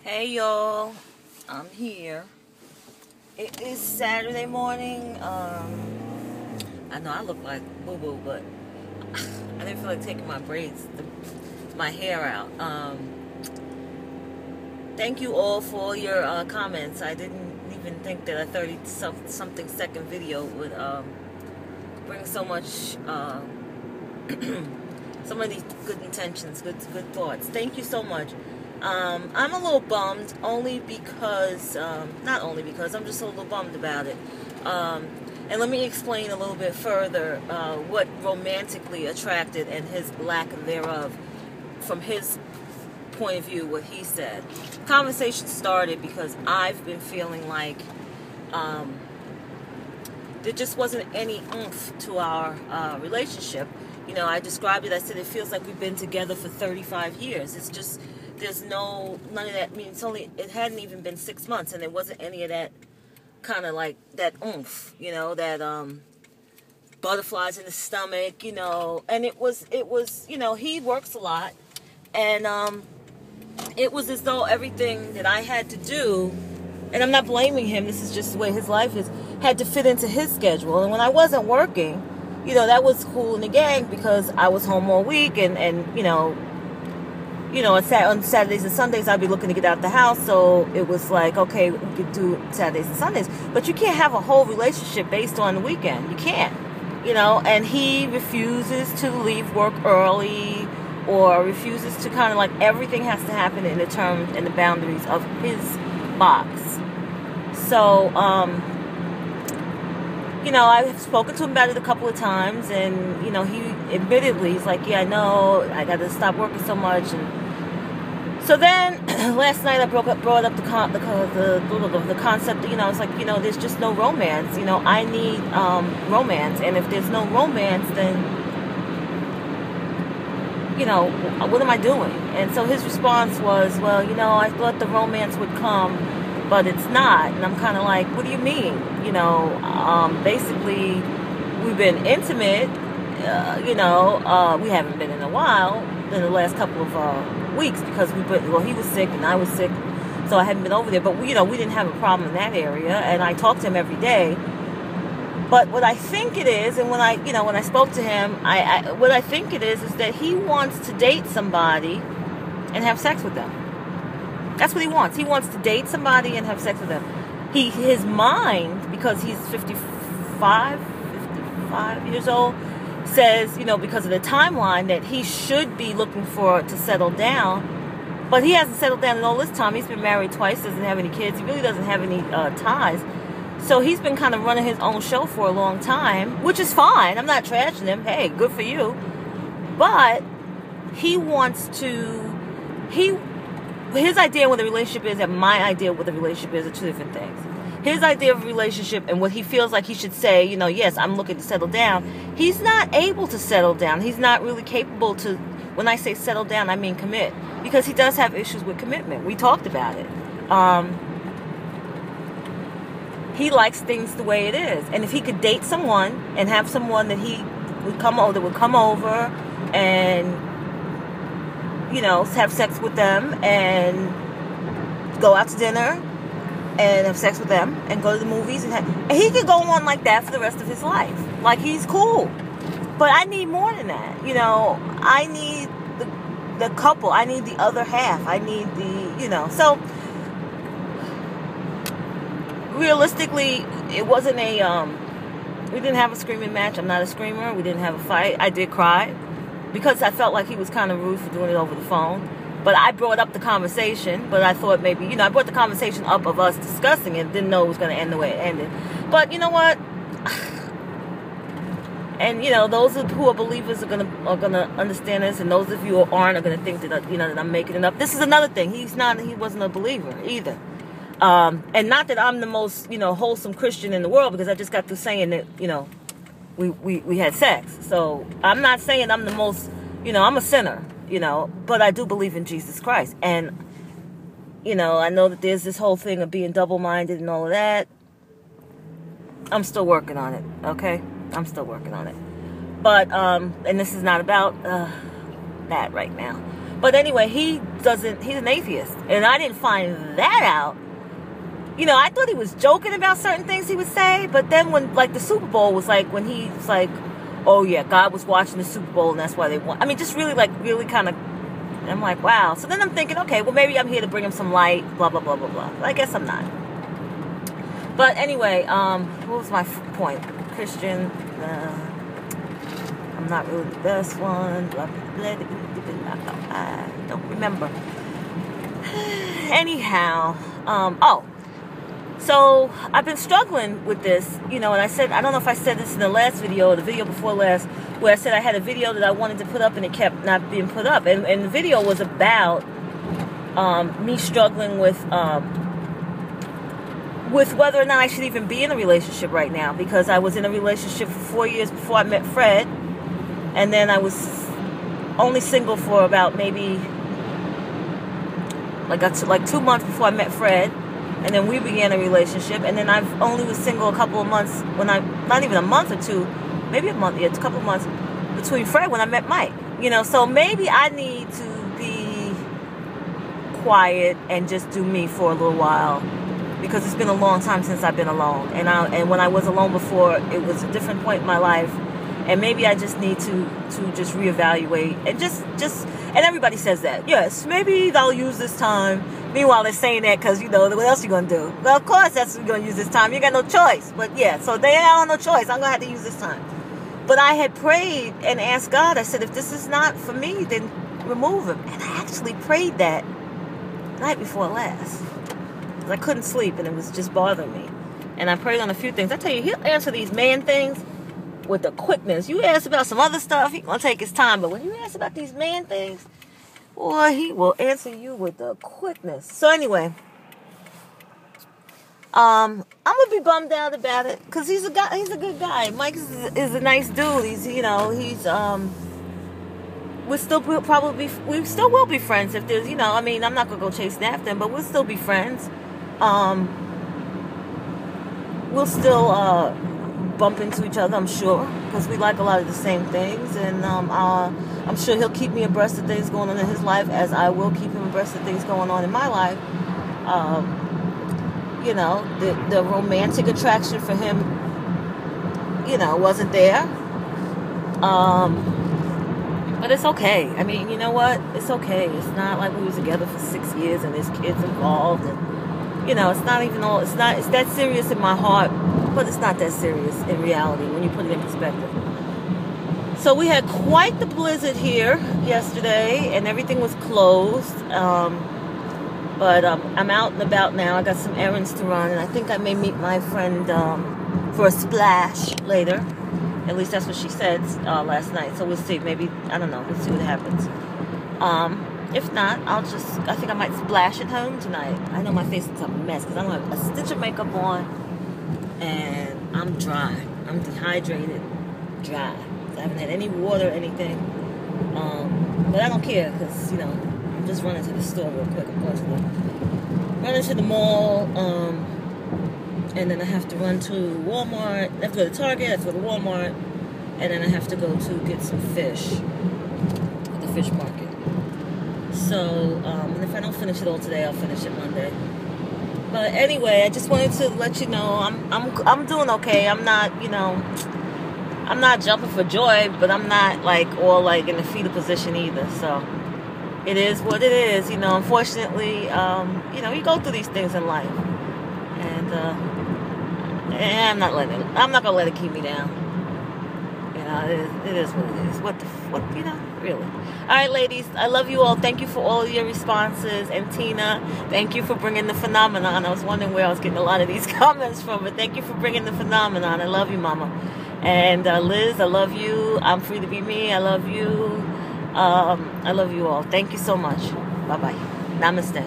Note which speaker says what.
Speaker 1: Hey y'all, I'm here. It is Saturday morning. I know I look like boo boo, but I didn't feel like taking my hair out. Thank you all for your comments. I didn't even think that a 30-something second video would bring so much, so many good intentions, good thoughts. Thank you so much. I'm a little bummed, only because, not only because, I'm just a little bummed about it. And let me explain a little bit further what romantically attracted and his lack thereof from his point of view, what he said. Conversation started because I've been feeling like there just wasn't any oomph to our relationship. You know, I described it, I said it feels like we've been together for 35 years. It's just, there's none of that. I mean, it hadn't even been 6 months, and there wasn't any of that kind of like that oomph, you know, that butterflies in the stomach, you know. And it was, you know, he works a lot, and it was as though everything that I had to do, and I'm not blaming him, this is just the way his life is, had to fit into his schedule. And when I wasn't working, you know, that was cool in the gang because I was home all week, and you know, on Saturdays and Sundays, I'd be looking to get out the house. So it was like, okay, we could do Saturdays and Sundays. But you can't have a whole relationship based on the weekend. You can't, you know. And he refuses to leave work early, or refuses to kind of like, everything has to happen in the terms and the boundaries of his box. So, you know, I've spoken to him about it a couple of times, and, you know, he admittedly, he's like, yeah, I know, I got to stop working so much. And so then, last night I brought up the concept, you know, it's like, you know, there's just no romance. You know, I need romance, and if there's no romance, then, you know, what am I doing? And so his response was, well, you know, I thought the romance would come, but it's not. And I'm kind of like, what do you mean? You know, basically, we've been intimate, you know, we haven't been in a while, in the last couple of weeks, because he was sick and I was sick, so I hadn't been over there. But we didn't have a problem in that area, and I talked to him every day. But what I think it is, and when I spoke to him, what I think it is that he wants to date somebody and have sex with them. That's what he wants. He wants to date somebody and have sex with them. His mind, because he's 55 years old, says, you know, because of the timeline, that he should be looking to settle down. But he hasn't settled down in all this time. He's been married twice, doesn't have any kids. He really doesn't have any ties. So he's been kind of running his own show for a long time, which is fine. I'm not trashing him. Hey, good for you. But he wants to... His idea of what a relationship is and my idea of what a relationship is are two different things. His idea of a relationship and what he feels like he should say, you know, yes, I'm looking to settle down. He's not able to settle down. He's not really capable to, when I say settle down, I mean commit. Because he does have issues with commitment. We talked about it. He likes things the way it is. And if he could date someone and have someone that would come over and, you know, have sex with them and go out to dinner and have sex with them and go to the movies, and he could go on like that for the rest of his life. Like, he's cool. But I need more than that. You know, I need the couple. I need the other half. I need the, you know. So, realistically, it wasn't we didn't have a screaming match. I'm not a screamer. We didn't have a fight. I did cry because I felt like he was kind of rude for doing it over the phone. But I brought up the conversation, but I thought maybe, you know, I brought the conversation up of us discussing it, didn't know it was going to end the way it ended. But you know what? And, you know, those who are believers are gonna understand this, and those of you who aren't are going to think that, you know, that I'm making it up. This is another thing. He wasn't a believer either. And not that I'm the most, you know, wholesome Christian in the world, because I just got through saying that, you know, we had sex. So I'm not saying I'm the most, you know, I'm a sinner, you know, but I do believe in Jesus Christ. And, you know, I know that there's this whole thing of being double-minded and all of that. I'm still working on it, okay? I'm still working on it. But, and this is not about that right now. But anyway, he's an atheist. And I didn't find that out. You know, I thought he was joking about certain things he would say. But then when, like, the Super Bowl was like, when he was like, oh yeah, God was watching the Super Bowl and that's why they won. I mean, just really, like, really kind of, I'm like, wow. So then I'm thinking, okay, well, maybe I'm here to bring him some light, blah, blah, blah, blah, blah. But I guess I'm not. But anyway, what was my point? Christian, I'm not really the best one. Blah, blah, blah, blah, blah, I don't remember. Anyhow, so I've been struggling with this, you know, and I said, I don't know if I said this in the last video or the video before last, where I said I had a video that I wanted to put up and it kept not being put up. And the video was about me struggling with whether or not I should even be in a relationship right now, because I was in a relationship for 4 years before I met Fred, and then I was only single for about maybe like 2 months before I met Fred, and then we began a relationship, and then I've only was single a couple of months not even a month or two, maybe a month, yeah, it's a couple of months between Fred when I met Mike, you know. So maybe I need to be quiet and just do me for a little while, because it's been a long time since I've been alone, and when I was alone before, it was a different point in my life, and maybe I just need to just reevaluate and just and everybody says that, yes, maybe they'll use this time. Meanwhile, they're saying that because, you know, what else are you going to do? Well, of course that's what you're going to use this time. You got no choice. But yeah, so they have no choice. I'm going to have to use this time. But I had prayed and asked God, I said, if this is not for me, then remove him. And I actually prayed that night before last. Because I couldn't sleep and it was just bothering me. And I prayed on a few things. I tell you, he'll answer these man things with the quickness. You ask about some other stuff, he's going to take his time. But when you ask about these man things, boy, he will answer you with the quickness. So anyway, I'm gonna be bummed out about it because he's a good guy. Mike is a nice dude. We still will be friends if there's, you know, I mean, I'm not gonna go chasing after him, but we'll still be friends. We'll still bump into each other, I'm sure, because we like a lot of the same things, and I'm sure he'll keep me abreast of things going on in his life, as I will keep him abreast of things going on in my life. You know, the romantic attraction for him, you know, wasn't there. But it's okay. I mean, you know what? It's okay. It's not like we was together for 6 years and there's kids involved, and you know, it's that serious in my heart, but it's not that serious in reality when you put it in perspective. So we had quite the blizzard here yesterday, and everything was closed. But I'm out and about now. I got some errands to run, and I think I may meet my friend for a splash later. At least that's what she said last night. So we'll see. Maybe, I don't know. We'll see what happens. If not, I think I might splash at home tonight. I know my face is a mess because I don't have a stitch of makeup on, and I'm dry. I'm dehydrated, dry. I haven't had any water or anything. But I don't care because, you know, I'm just running to the store real quick. I'm going to run to the mall, and then I have to run to Walmart. I have to go to Target, I have to go to Walmart, and then I have to go to get some fish at the fish market. So, and if I don't finish it all today, I'll finish it Monday. But anyway, I just wanted to let you know I'm doing okay. I'm not, you know, I'm not jumping for joy, but I'm not like all like in a fetal position either. So it is what it is, you know. Unfortunately, you know, you go through these things in life, and I'm not gonna let it keep me down. You know, it is what it is. What you know, really. All right, ladies, I love you all. Thank you for all of your responses. And Tina, thank you for bringing the phenomenon. I was wondering where I was getting a lot of these comments from, but thank you for bringing the phenomenon. I love you, Mama. And Liz, I love you. I'm free to be me. I love you. I love you all. Thank you so much. Bye-bye. Namaste.